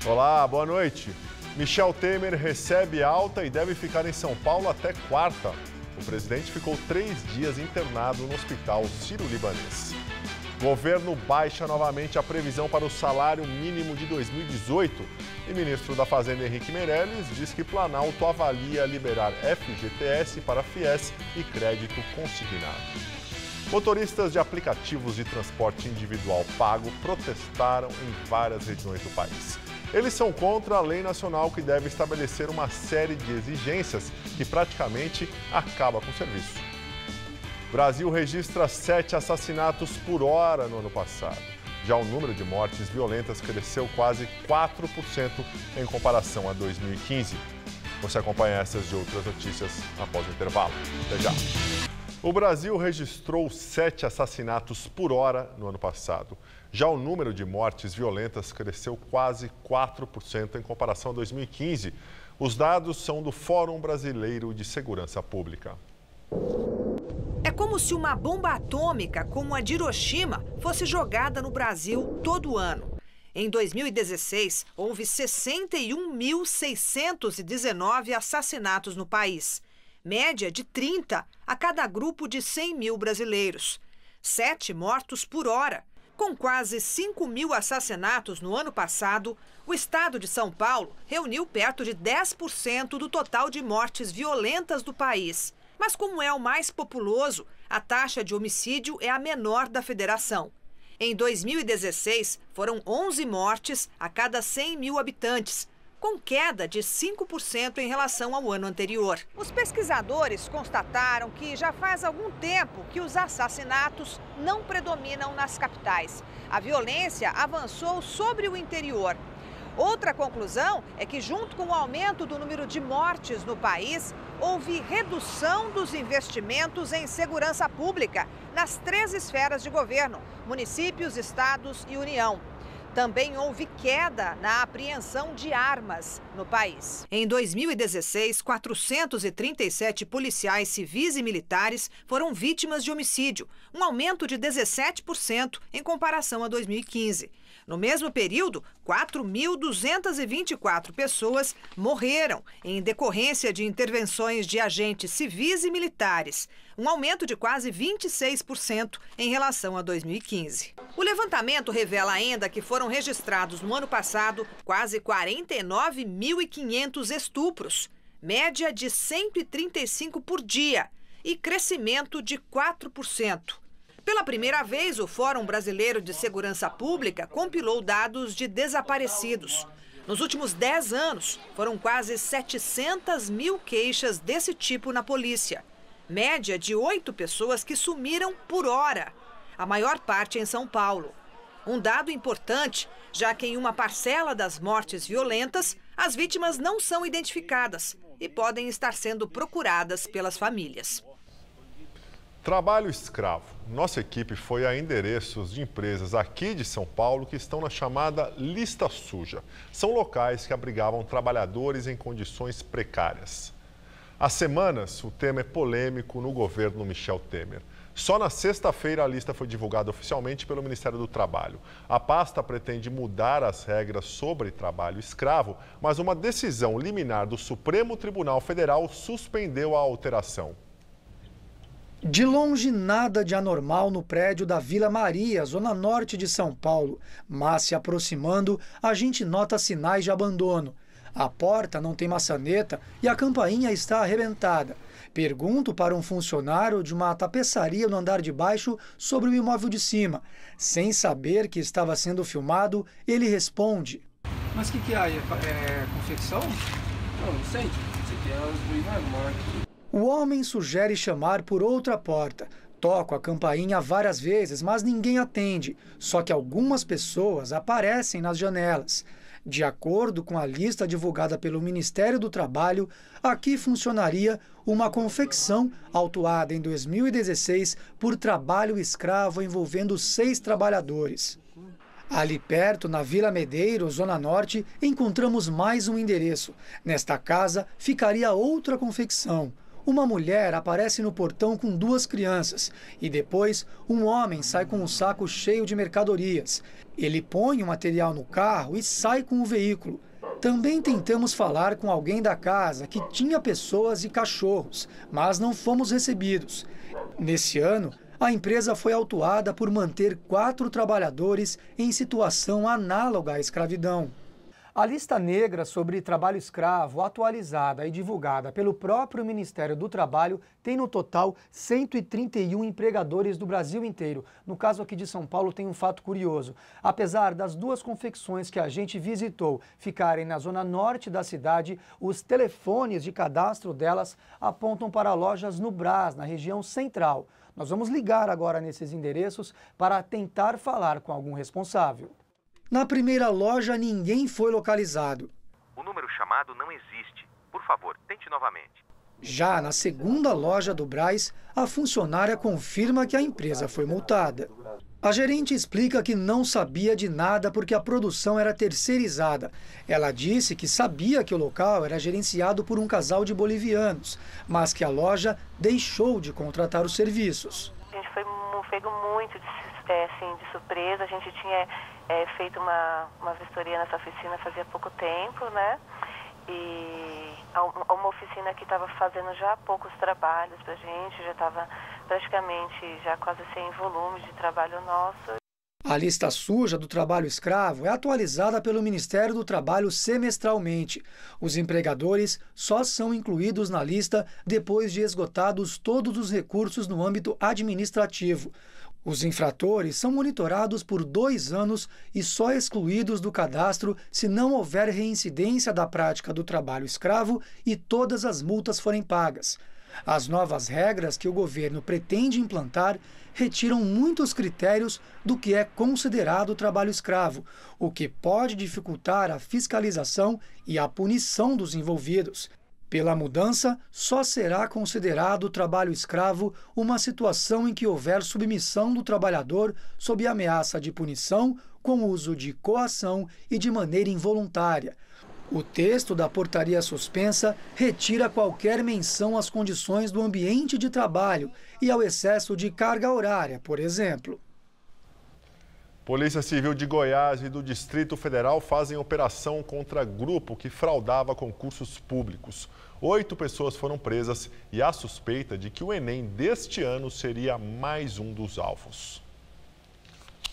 Olá, boa noite. Michel Temer recebe alta e deve ficar em São Paulo até quarta. O presidente ficou 3 dias internado no hospital Sírio-Libanês. Governo baixa novamente a previsão para o salário mínimo de 2018. E ministro da Fazenda, Henrique Meirelles, diz que Planalto avalia liberar FGTS para FIES e crédito consignado. Motoristas de aplicativos de transporte individual pago protestaram em várias regiões do país. Eles são contra a lei nacional que deve estabelecer uma série de exigências que praticamente acaba com o serviço. O Brasil registra 7 assassinatos por hora no ano passado. Já o número de mortes violentas cresceu quase 4% em comparação a 2015. Você acompanha essas e outras notícias após o intervalo. Até já. O Brasil registrou 7 assassinatos por hora no ano passado. Já o número de mortes violentas cresceu quase 4% em comparação a 2015. Os dados são do Fórum Brasileiro de Segurança Pública. É como se uma bomba atômica como a de Hiroshima fosse jogada no Brasil todo ano. Em 2016, houve 61.619 assassinatos no país. Média de 30 a cada grupo de 100 mil brasileiros. 7 mortos por hora. Com quase 5 mil assassinatos no ano passado, o estado de São Paulo reuniu perto de 10% do total de mortes violentas do país. Mas como é o mais populoso, a taxa de homicídio é a menor da federação. Em 2016, foram 11 mortes a cada 100 mil habitantes, com queda de 5% em relação ao ano anterior. Os pesquisadores constataram que já faz algum tempo que os assassinatos não predominam nas capitais. A violência avançou sobre o interior. Outra conclusão é que, junto com o aumento do número de mortes no país, houve redução dos investimentos em segurança pública nas 3 esferas de governo: municípios, estados e União. Também houve queda na apreensão de armas no país. Em 2016, 437 policiais civis e militares foram vítimas de homicídio, um aumento de 17% em comparação a 2015. No mesmo período, 4.224 pessoas morreram em decorrência de intervenções de agentes civis e militares, um aumento de quase 26% em relação a 2015. O levantamento revela ainda que foram registrados no ano passado quase 49.500 estupros, média de 135 por dia e crescimento de 4%. Pela primeira vez, o Fórum Brasileiro de Segurança Pública compilou dados de desaparecidos. Nos últimos 10 anos, foram quase 700 mil queixas desse tipo na polícia. Média de 8 pessoas que sumiram por hora, a maior parte em São Paulo. Um dado importante, já que em uma parcela das mortes violentas, as vítimas não são identificadas e podem estar sendo procuradas pelas famílias. Trabalho escravo. Nossa equipe foi a endereços de empresas aqui de São Paulo que estão na chamada lista suja. São locais que abrigavam trabalhadores em condições precárias. Há semanas, o tema é polêmico no governo Michel Temer. Só na sexta-feira a lista foi divulgada oficialmente pelo Ministério do Trabalho. A pasta pretende mudar as regras sobre trabalho escravo, mas uma decisão liminar do Supremo Tribunal Federal suspendeu a alteração. De longe, nada de anormal no prédio da Vila Maria, zona norte de São Paulo. Mas se aproximando, a gente nota sinais de abandono. A porta não tem maçaneta e a campainha está arrebentada. Pergunto para um funcionário de uma tapeçaria no andar de baixo sobre o imóvel de cima. Sem saber que estava sendo filmado, ele responde: Mas o que é? É confecção? Não sei. Isso aqui é os mortos. O homem sugere chamar por outra porta. Toco a campainha várias vezes, mas ninguém atende. Só que algumas pessoas aparecem nas janelas. De acordo com a lista divulgada pelo Ministério do Trabalho, aqui funcionaria uma confecção autuada em 2016 por trabalho escravo envolvendo 6 trabalhadores. Ali perto, na Vila Medeiros, Zona Norte, encontramos mais um endereço. Nesta casa ficaria outra confecção. Uma mulher aparece no portão com 2 crianças e depois um homem sai com um saco cheio de mercadorias. Ele põe o material no carro e sai com o veículo. Também tentamos falar com alguém da casa que tinha pessoas e cachorros, mas não fomos recebidos. Nesse ano, a empresa foi autuada por manter 4 trabalhadores em situação análoga à escravidão. A lista negra sobre trabalho escravo, atualizada e divulgada pelo próprio Ministério do Trabalho, tem no total 131 empregadores do Brasil inteiro. No caso aqui de São Paulo tem um fato curioso. Apesar das 2 confecções que a gente visitou ficarem na zona norte da cidade, os telefones de cadastro delas apontam para lojas no Brás, na região central. Nós vamos ligar agora nesses endereços para tentar falar com algum responsável. Na primeira loja, ninguém foi localizado. O número chamado não existe. Por favor, tente novamente. Já na segunda loja do Brás, a funcionária confirma que a empresa foi multada. A gerente explica que não sabia de nada porque a produção era terceirizada. Ela disse que sabia que o local era gerenciado por um casal de bolivianos, mas que a loja deixou de contratar os serviços. A gente foi pego muito de surpresa. A gente tinha feito uma vistoria nessa oficina fazia pouco tempo, né? E uma oficina que estava fazendo já poucos trabalhos para a gente, já estava praticamente já quase sem volume de trabalho nosso. A lista suja do trabalho escravo é atualizada pelo Ministério do Trabalho semestralmente. Os empregadores só são incluídos na lista depois de esgotados todos os recursos no âmbito administrativo. Os infratores são monitorados por 2 anos e só excluídos do cadastro se não houver reincidência da prática do trabalho escravo e todas as multas forem pagas. As novas regras que o governo pretende implantar retiram muitos critérios do que é considerado trabalho escravo, o que pode dificultar a fiscalização e a punição dos envolvidos. Pela mudança, só será considerado trabalho escravo uma situação em que houver submissão do trabalhador sob ameaça de punição com uso de coação e de maneira involuntária. O texto da portaria suspensa retira qualquer menção às condições do ambiente de trabalho e ao excesso de carga horária, por exemplo. Polícia Civil de Goiás e do Distrito Federal fazem operação contra grupo que fraudava concursos públicos. 8 pessoas foram presas e há suspeita de que o Enem deste ano seria mais um dos alvos.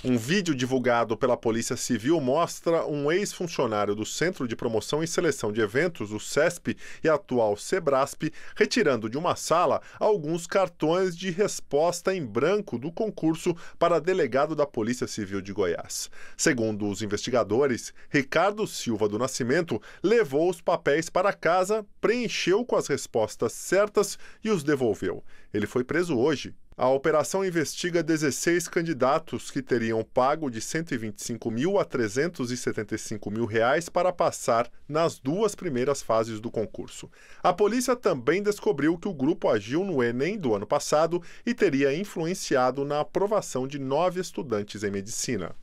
Um vídeo divulgado pela Polícia Civil mostra um ex-funcionário do Centro de Promoção e Seleção de Eventos, o CESP, e atual SEBRASP, retirando de uma sala alguns cartões de resposta em branco do concurso para delegado da Polícia Civil de Goiás. Segundo os investigadores, Ricardo Silva do Nascimento levou os papéis para casa, preencheu com as respostas certas e os devolveu. Ele foi preso hoje. A operação investiga 16 candidatos que teriam pago de R$ 125 mil a R$ 375 mil para passar nas 2 primeiras fases do concurso. A polícia também descobriu que o grupo agiu no Enem do ano passado e teria influenciado na aprovação de 9 estudantes em medicina.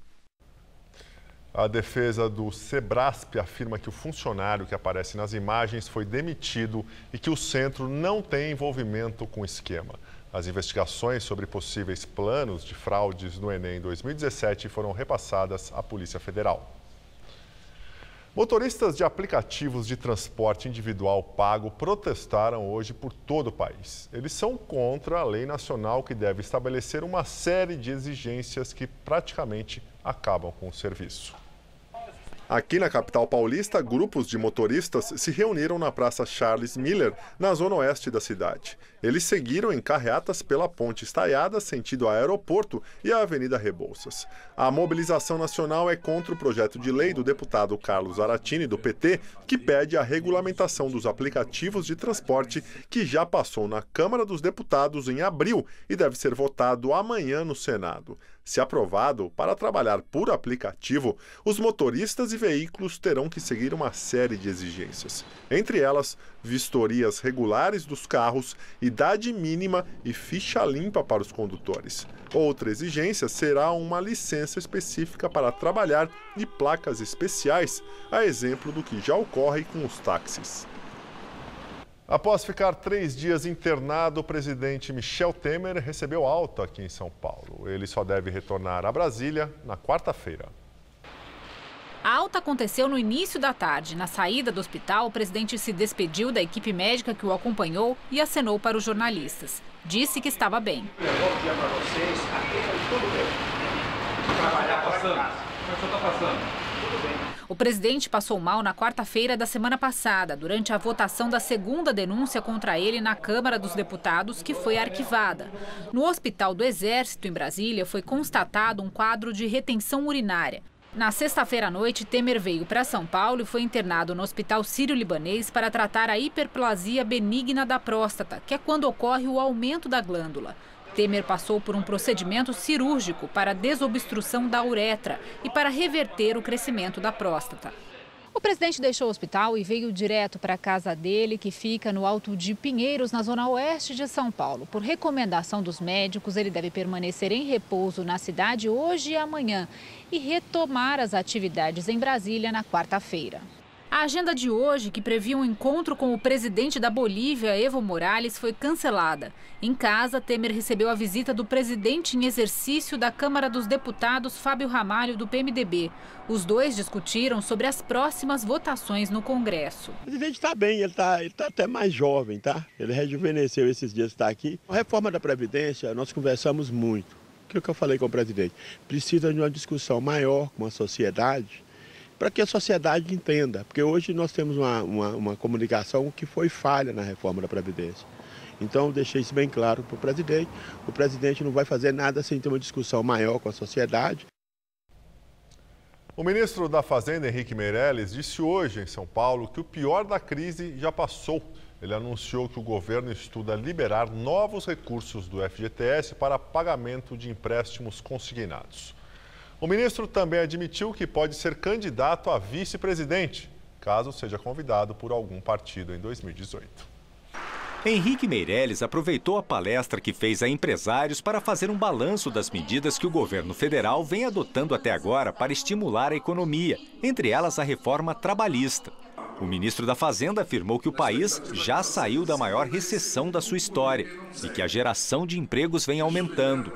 A defesa do SEBRASP afirma que o funcionário que aparece nas imagens foi demitido e que o centro não tem envolvimento com o esquema. As investigações sobre possíveis planos de fraudes no Enem 2017 foram repassadas à Polícia Federal. Motoristas de aplicativos de transporte individual pago protestaram hoje por todo o país. Eles são contra a lei nacional que deve estabelecer uma série de exigências que praticamente acabam com o serviço. Aqui na capital paulista, grupos de motoristas se reuniram na Praça Charles Miller, na zona oeste da cidade. Eles seguiram em carreatas pela Ponte Estaiada, sentido aeroporto, e a Avenida Rebouças. A mobilização nacional é contra o projeto de lei do deputado Carlos Aratini, do PT, que pede a regulamentação dos aplicativos de transporte, que já passou na Câmara dos Deputados em abril e deve ser votado amanhã no Senado. Se aprovado, para trabalhar por aplicativo, os motoristas e veículos terão que seguir uma série de exigências. Entre elas, vistorias regulares dos carros, idade mínima e ficha limpa para os condutores. Outra exigência será uma licença específica para trabalhar e placas especiais, a exemplo do que já ocorre com os táxis. Após ficar 3 dias internado, o presidente Michel Temer recebeu alta aqui em São Paulo. Ele só deve retornar a Brasília na quarta-feira. A alta aconteceu no início da tarde. Na saída do hospital, o presidente se despediu da equipe médica que o acompanhou e acenou para os jornalistas. Disse que estava bem. Bom dia para vocês. Aqui foi tudo bem. Trabalhar passando. Como é que o senhor está passando? Tudo bem. O presidente passou mal na quarta-feira da semana passada, durante a votação da segunda denúncia contra ele na Câmara dos Deputados, que foi arquivada. No Hospital do Exército, em Brasília, foi constatado um quadro de retenção urinária. Na sexta-feira à noite, Temer veio para São Paulo e foi internado no Hospital Sírio-Libanês para tratar a hiperplasia benigna da próstata, que é quando ocorre o aumento da glândula. Temer passou por um procedimento cirúrgico para desobstrução da uretra e para reverter o crescimento da próstata. O presidente deixou o hospital e veio direto para a casa dele, que fica no Alto de Pinheiros, na zona oeste de São Paulo. Por recomendação dos médicos, ele deve permanecer em repouso na cidade hoje e amanhã e retomar as atividades em Brasília na quarta-feira. A agenda de hoje, que previa um encontro com o presidente da Bolívia, Evo Morales, foi cancelada. Em casa, Temer recebeu a visita do presidente em exercício da Câmara dos Deputados, Fábio Ramalho, do PMDB. Os dois discutiram sobre as próximas votações no Congresso. O presidente está bem, ele tá até mais jovem, tá? Ele rejuvenesceu esses dias, está aqui. A reforma da Previdência, nós conversamos muito. O que eu falei com o presidente? Precisa de uma discussão maior com a sociedade, para que a sociedade entenda, porque hoje nós temos uma comunicação que foi falha na reforma da Previdência. Então, eu deixei isso bem claro para o presidente não vai fazer nada sem ter uma discussão maior com a sociedade. O ministro da Fazenda, Henrique Meirelles, disse hoje em São Paulo que o pior da crise já passou. Ele anunciou que o governo estuda liberar novos recursos do FGTS para pagamento de empréstimos consignados. O ministro também admitiu que pode ser candidato a vice-presidente, caso seja convidado por algum partido em 2018. Henrique Meirelles aproveitou a palestra que fez a empresários para fazer um balanço das medidas que o governo federal vem adotando até agora para estimular a economia, entre elas a reforma trabalhista. O ministro da Fazenda afirmou que o país já saiu da maior recessão da sua história e que a geração de empregos vem aumentando.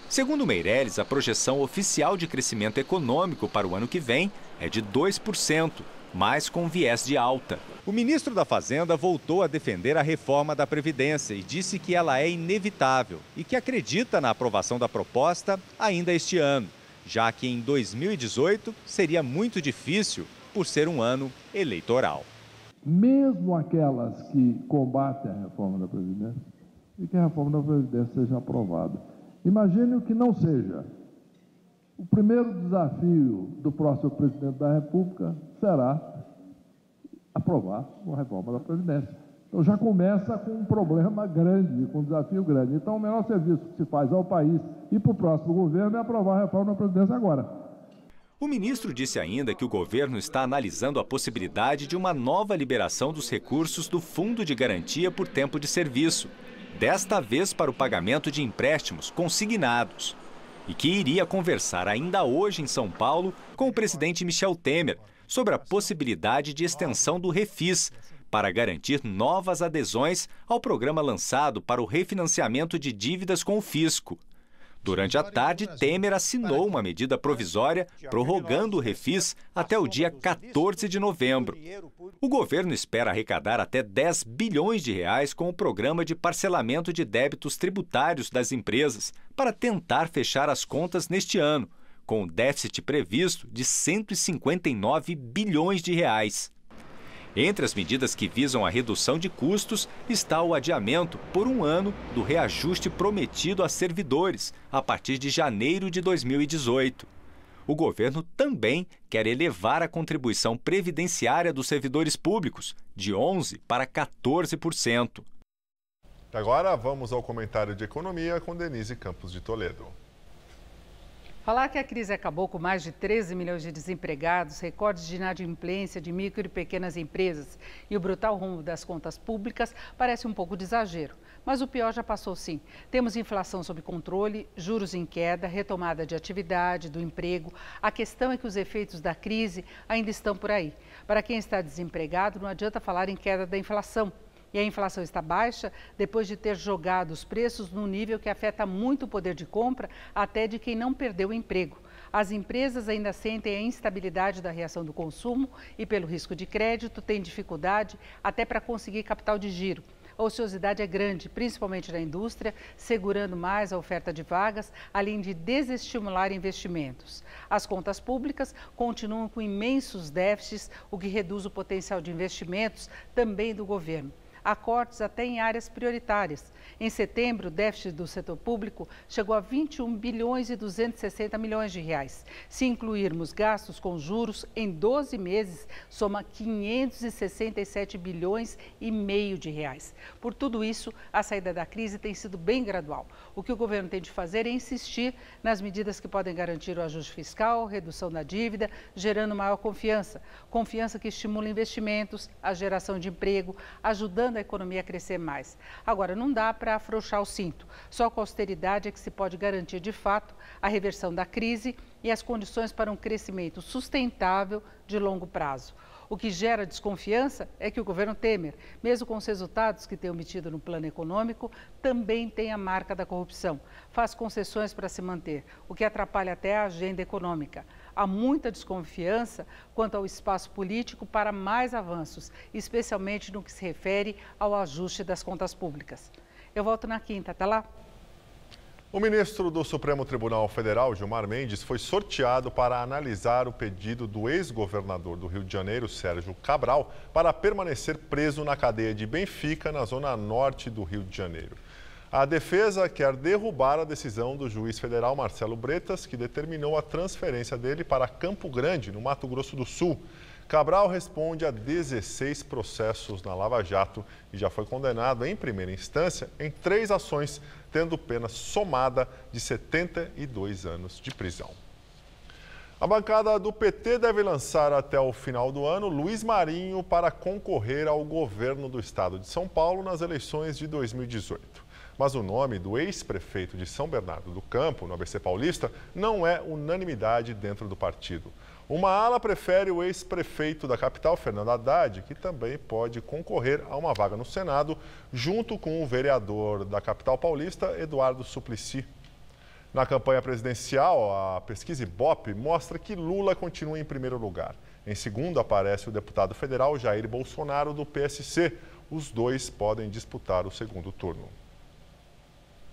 Segundo Meirelles, a projeção oficial de crescimento econômico para o ano que vem é de 2%, mas com viés de alta. O ministro da Fazenda voltou a defender a reforma da Previdência e disse que ela é inevitável e que acredita na aprovação da proposta ainda este ano, já que em 2018 seria muito difícil por ser um ano eleitoral. Mesmo aquelas que combatem a reforma da Previdência e que a reforma da Previdência seja aprovada. Imagine o que não seja. O primeiro desafio do próximo presidente da República será aprovar a reforma da Previdência. Então já começa com um problema grande, com um desafio grande. Então o melhor serviço que se faz ao país e para o próximo governo é aprovar a reforma da Previdência agora. O ministro disse ainda que o governo está analisando a possibilidade de uma nova liberação dos recursos do Fundo de Garantia por Tempo de Serviço, desta vez para o pagamento de empréstimos consignados, e que iria conversar ainda hoje em São Paulo com o presidente Michel Temer sobre a possibilidade de extensão do Refis para garantir novas adesões ao programa lançado para o refinanciamento de dívidas com o fisco. Durante a tarde, Temer assinou uma medida provisória prorrogando o Refis até o dia 14 de novembro. O governo espera arrecadar até 10 bilhões de reais com o programa de parcelamento de débitos tributários das empresas para tentar fechar as contas neste ano, com um déficit previsto de 159 bilhões de reais. Entre as medidas que visam a redução de custos está o adiamento por um ano do reajuste prometido a servidores a partir de janeiro de 2018. O governo também quer elevar a contribuição previdenciária dos servidores públicos de 11% para 14%. Agora vamos ao comentário de economia com Denise Campos de Toledo. Falar que a crise acabou com mais de 13 milhões de desempregados, recordes de inadimplência de micro e pequenas empresas e o brutal rumo das contas públicas parece um pouco de exagero. Mas o pior já passou sim. Temos inflação sob controle, juros em queda, retomada de atividade, do emprego. A questão é que os efeitos da crise ainda estão por aí. Para quem está desempregado, não adianta falar em queda da inflação. E a inflação está baixa depois de ter jogado os preços num nível que afeta muito o poder de compra até de quem não perdeu o emprego. As empresas ainda sentem a instabilidade da reação do consumo e, pelo risco de crédito, têm dificuldade até para conseguir capital de giro. A ociosidade é grande, principalmente na indústria, segurando mais a oferta de vagas, além de desestimular investimentos. As contas públicas continuam com imensos déficits, o que reduz o potencial de investimentos também do governo. Há cortes até em áreas prioritárias. Em setembro, o déficit do setor público chegou a 21 bilhões e 260 milhões de reais. Se incluirmos gastos com juros, em 12 meses, soma 567 bilhões e meio de reais. Por tudo isso, a saída da crise tem sido bem gradual. O que o governo tem de fazer é insistir nas medidas que podem garantir o ajuste fiscal, redução da dívida, gerando maior confiança. Confiança que estimula investimentos, a geração de emprego, ajudando a economia a crescer mais. Agora, não dá para afrouxar o cinto. Só com a austeridade é que se pode garantir, de fato, a reversão da crise e as condições para um crescimento sustentável de longo prazo. O que gera desconfiança é que o governo Temer, mesmo com os resultados que tem obtido no plano econômico, também tem a marca da corrupção. Faz concessões para se manter, o que atrapalha até a agenda econômica. Há muita desconfiança quanto ao espaço político para mais avanços, especialmente no que se refere ao ajuste das contas públicas. Eu volto na quinta, até lá. O ministro do Supremo Tribunal Federal, Gilmar Mendes, foi sorteado para analisar o pedido do ex-governador do Rio de Janeiro, Sérgio Cabral, para permanecer preso na cadeia de Benfica, na zona norte do Rio de Janeiro. A defesa quer derrubar a decisão do juiz federal Marcelo Bretas, que determinou a transferência dele para Campo Grande, no Mato Grosso do Sul. Cabral responde a 16 processos na Lava Jato e já foi condenado em primeira instância em 3 ações, tendo pena somada de 72 anos de prisão. A bancada do PT deve lançar até o final do ano Luiz Marinho para concorrer ao governo do estado de São Paulo nas eleições de 2018. Mas o nome do ex-prefeito de São Bernardo do Campo, no ABC Paulista, não é unanimidade dentro do partido. Uma ala prefere o ex-prefeito da capital, Fernando Haddad, que também pode concorrer a uma vaga no Senado, junto com o vereador da capital paulista, Eduardo Suplicy. Na campanha presidencial, a pesquisa Ibope mostra que Lula continua em primeiro lugar. Em segundo, aparece o deputado federal Jair Bolsonaro, do PSC. Os dois podem disputar o segundo turno.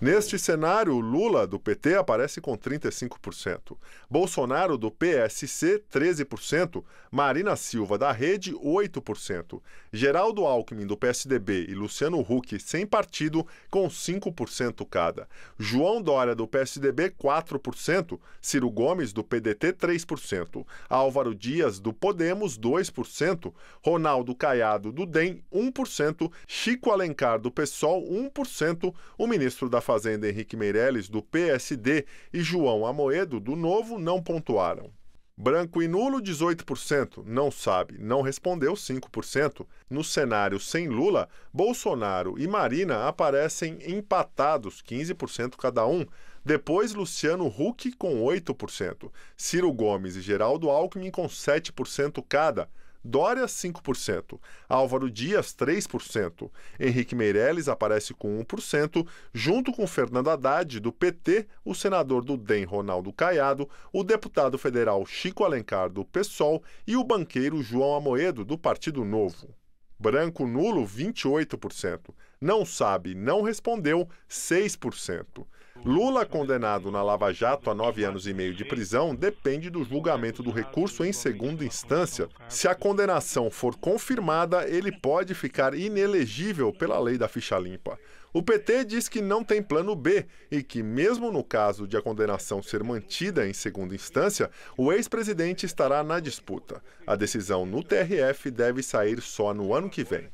Neste cenário, Lula, do PT, aparece com 35%, Bolsonaro, do PSC, 13%, Marina Silva, da Rede, 8%, Geraldo Alckmin, do PSDB e Luciano Huck, sem partido, com 5% cada, João Dória, do PSDB, 4%, Ciro Gomes, do PDT, 3%, Álvaro Dias, do Podemos, 2%, Ronaldo Caiado, do DEM, 1%, Chico Alencar, do PSOL, 1%, o ministro da Fazenda Henrique Meirelles, do PSD, e João Amoedo, do Novo, não pontuaram. Branco e nulo, 18%. Não sabe, não respondeu, 5%. No cenário sem Lula, Bolsonaro e Marina aparecem empatados, 15% cada um. Depois, Luciano Huck com 8%. Ciro Gomes e Geraldo Alckmin com 7% cada. Dória, 5%, Álvaro Dias, 3%, Henrique Meirelles aparece com 1%, junto com Fernando Haddad, do PT, o senador do DEM, Ronaldo Caiado, o deputado federal Chico Alencar, do PSOL, e o banqueiro João Amoedo, do Partido Novo. Branco nulo, 28%. Não sabe, não respondeu, 6%. Lula, condenado na Lava Jato a 9 anos e meio de prisão, depende do julgamento do recurso em segunda instância. Se a condenação for confirmada, ele pode ficar inelegível pela lei da ficha limpa. O PT diz que não tem plano B e que, mesmo no caso de a condenação ser mantida em segunda instância, o ex-presidente estará na disputa. A decisão no TRF deve sair só no ano que vem.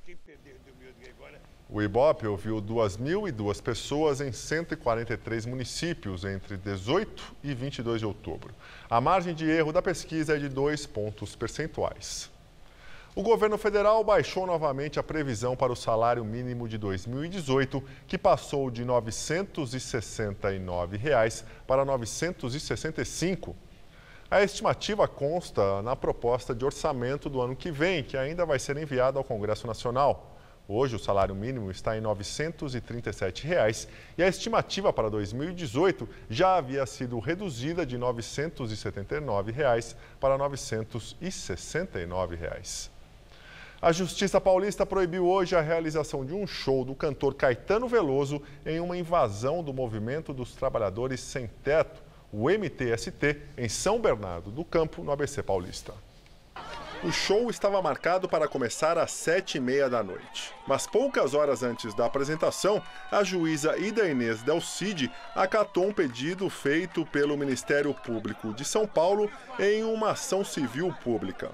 O Ibope ouviu 2.002 pessoas em 143 municípios entre 18 e 22 de outubro. A margem de erro da pesquisa é de 2 pontos percentuais. O governo federal baixou novamente a previsão para o salário mínimo de 2018, que passou de R$ 969 para R$ 965. A estimativa consta na proposta de orçamento do ano que vem, que ainda vai ser enviada ao Congresso Nacional. Hoje, o salário mínimo está em R$ 937 reais, e a estimativa para 2018 já havia sido reduzida de R$ 979 reais para R$ 969 reais. A Justiça Paulista proibiu hoje a realização de um show do cantor Caetano Veloso em uma invasão do Movimento dos Trabalhadores Sem Teto, o MTST, em São Bernardo do Campo, no ABC Paulista. O show estava marcado para começar às 7h30 da noite. Mas poucas horas antes da apresentação, a juíza Ida Inês Del Cid acatou um pedido feito pelo Ministério Público de São Paulo em uma ação civil pública.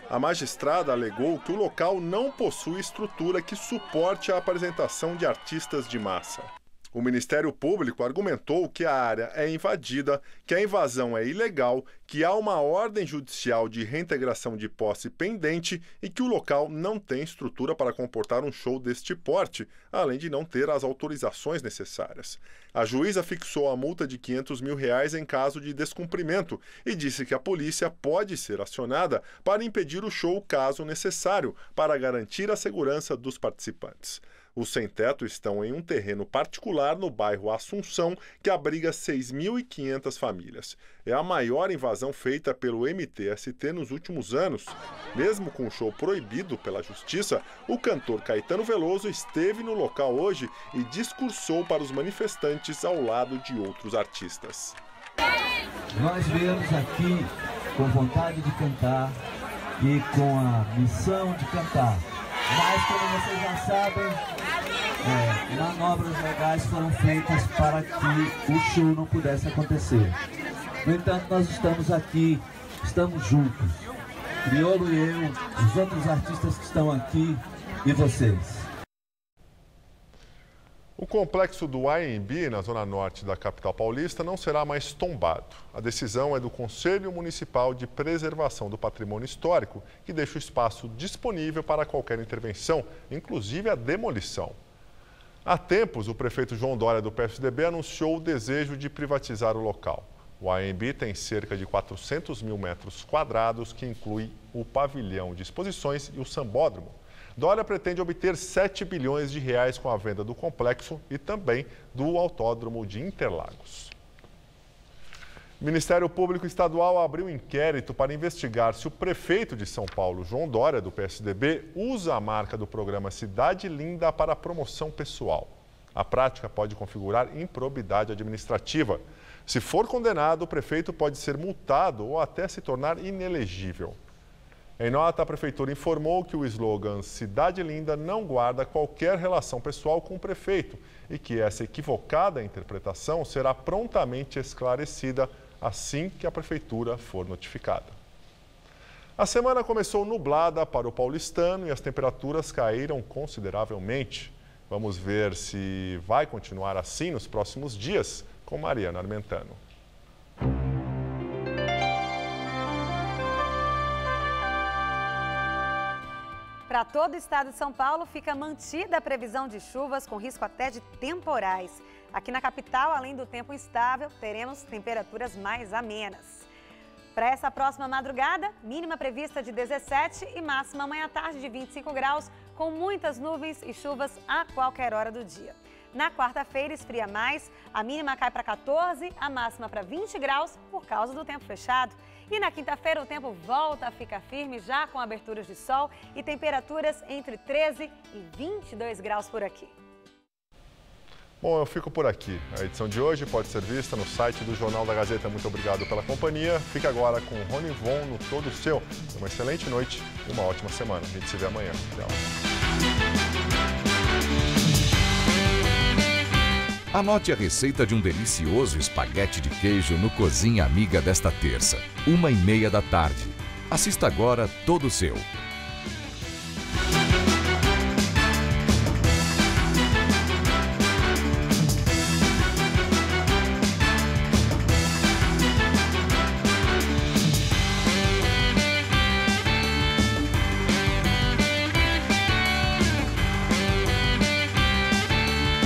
A magistrada alegou que o local não possui estrutura que suporte a apresentação de artistas de massa. O Ministério Público argumentou que a área é invadida, que a invasão é ilegal, que há uma ordem judicial de reintegração de posse pendente e que o local não tem estrutura para comportar um show deste porte, além de não ter as autorizações necessárias. A juíza fixou a multa de R$ 500 mil em caso de descumprimento e disse que a polícia pode ser acionada para impedir o show caso necessário, para garantir a segurança dos participantes. Os sem-teto estão em um terreno particular no bairro Assunção, que abriga 6.500 famílias. É a maior invasão feita pelo MTST nos últimos anos. Mesmo com o show proibido pela Justiça, o cantor Caetano Veloso esteve no local hoje e discursou para os manifestantes ao lado de outros artistas. Nós viemos aqui com vontade de cantar e com a missão de cantar. Mas, como vocês já sabem, manobras legais foram feitas para que o show não pudesse acontecer. No entanto, nós estamos aqui, estamos juntos. Criolo e eu, os outros artistas que estão aqui e vocês. O complexo do AMB, na zona norte da capital paulista, não será mais tombado. A decisão é do Conselho Municipal de Preservação do Patrimônio Histórico, que deixa o espaço disponível para qualquer intervenção, inclusive a demolição. Há tempos, o prefeito João Dória, do PSDB, anunciou o desejo de privatizar o local. O AMB tem cerca de 400 mil metros quadrados, que inclui o pavilhão de exposições e o sambódromo. Dória pretende obter 7 bilhões de reais com a venda do complexo e também do autódromo de Interlagos. O Ministério Público Estadual abriu inquérito para investigar se o prefeito de São Paulo, João Dória, do PSDB, usa a marca do programa Cidade Linda para promoção pessoal. A prática pode configurar improbidade administrativa. Se for condenado, o prefeito pode ser multado ou até se tornar inelegível. Em nota, a Prefeitura informou que o slogan Cidade Linda não guarda qualquer relação pessoal com o prefeito e que essa equivocada interpretação será prontamente esclarecida assim que a Prefeitura for notificada. A semana começou nublada para o paulistano e as temperaturas caíram consideravelmente. Vamos ver se vai continuar assim nos próximos dias, com Mariana Armentano. Para todo o estado de São Paulo, fica mantida a previsão de chuvas com risco até de temporais. Aqui na capital, além do tempo instável, teremos temperaturas mais amenas. Para essa próxima madrugada, mínima prevista de 17 e máxima amanhã à tarde de 25 graus, com muitas nuvens e chuvas a qualquer hora do dia. Na quarta-feira, esfria mais, a mínima cai para 14, a máxima para 20 graus por causa do tempo fechado. E na quinta-feira o tempo volta a ficar firme, já com aberturas de sol e temperaturas entre 13 e 22 graus por aqui. Bom, eu fico por aqui. A edição de hoje pode ser vista no site do Jornal da Gazeta. Muito obrigado pela companhia. Fique agora com Rony Von no Todo Seu. Uma excelente noite e uma ótima semana. A gente se vê amanhã. Tchau. Anote a receita de um delicioso espaguete de queijo no Cozinha Amiga desta terça, 1h30 da tarde. Assista agora Todo Seu.